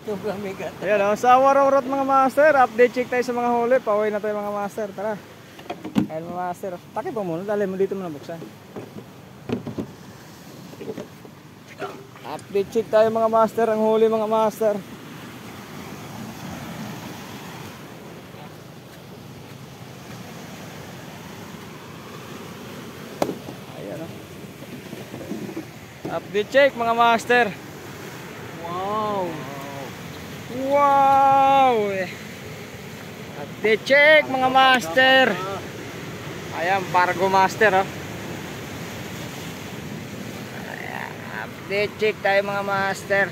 Sobrang bigat. Ayan o, sa Warorot mga master, update check tayo sa mga huli. Pauwi na tayo mga master, tara. Ayan mga master, takip mo muna, dali mo dito muna buksan. Update check tayo mga master, ang huli mga master. Ayan o. Update check mga master. Wow. Wow! Update check mga master. Ayan, Pargo master oh. Ayan, update check tayo mga master.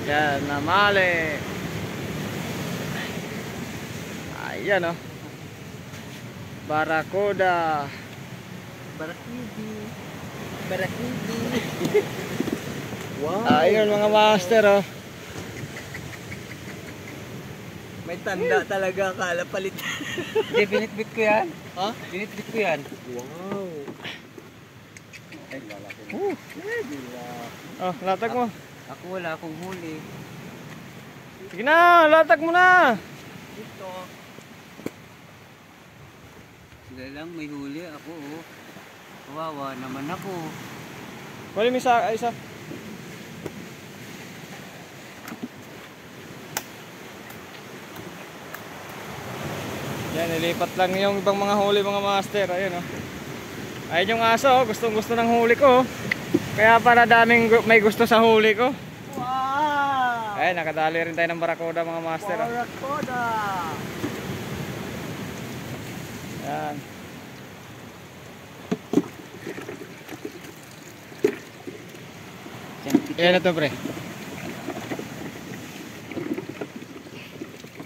Yan, namali. Ayan oh. Barracuda. Barakidi. Barakidi. Wow. Ayun mga master oh. May tanda talaga, akala palit. Hindi, binitbit ko yan. Ha? Binitbit ko yan. Wow. Oh, latag mo. Ako wala akong huli. Sige na, latag mo na. Ito. Sila lang may huli. Ako oh. Kawawa naman ako. Wala may isa. Yan, nilipat lang yung ibang mga huli mga master. Ayun oh. Ayun yung aso oh. Gustong gusto ng huli ko oh. Kaya para daming may gusto sa huli ko. Wow! Ayun, nakadali rin tayo ng barracuda mga master oh. Barracuda! Yan. Yan na to pre.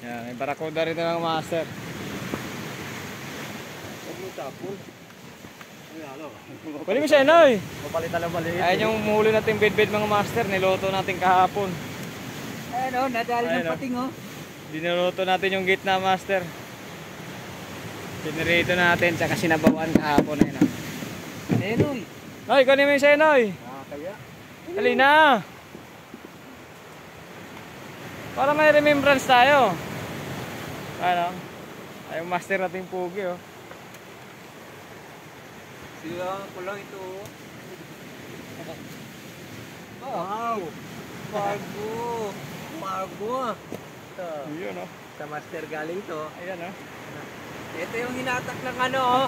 Yan, may barracuda rin ng master. Pwede mo siya inoy. Papalitan lang maliit. Ayan yung muli nating bed mga master. Niloto natin kahapon. Ayun o, nadali ng Ayun, pating o. Diniloto natin yung gitna master. Pinirito natin tsaka sinabawan kahapon. Ayun o. Ayun o. Noy, kunin mo yung siya inoy. Kaya? Dali na. Para may remembrance tayo. Ano? Ay yung master nating pugi oh. Sila ko lang ito. Wow! Bago! Bago! Ito. Yun oh. Sa master galing to. Ayan oh. Ito yung hinatak ng ano oh.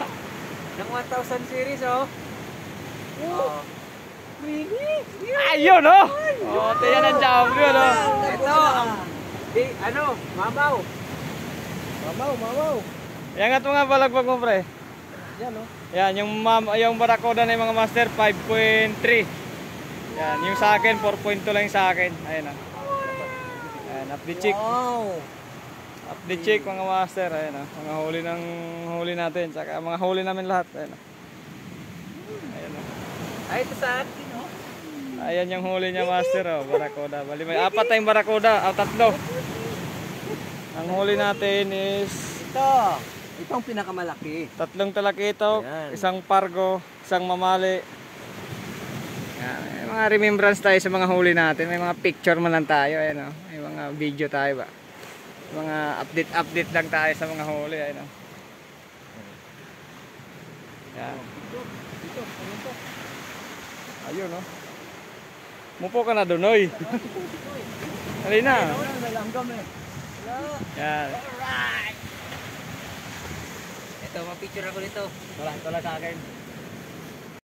Ng 1000 series oh. Oh. Really? Ayun oh. Oh, tiyan ang champion oh. Ito. Di, ano? Mamaw. Mamaw. Iangat mo nga balagbag mo pre. Yan oh. Yan, yung barracuda na yung mga master 5.3. Yan, yung sa akin 4.2 lang yung sa akin. Ayan oh. Ayan, update check. Wow. Update check mga master. Ayan oh. Mga huli natin. Tsaka mga huli namin lahat. Ayan oh. Ayan oh. Ay, ito sa atin oh. Ayan yung huli niya master oh. Barracuda. Bali may 4 tayong barracuda. O 3. Ang huli natin is Ito. Itong pinakamalaki. 3 talakito, Ayan. 1 pargo, 1 mamali. Yan, may mga remembrance tayo sa mga huli natin. May mga picture man lang tayo. Ayan, oh. May mga video tayo ba. Mga update lang tayo sa mga huli. Ayan, oh. Yan. Ayun oh. Mupo ka na doon, oy. Dali na. Yan. Ito, mapicture ako nito. Wala sa akin.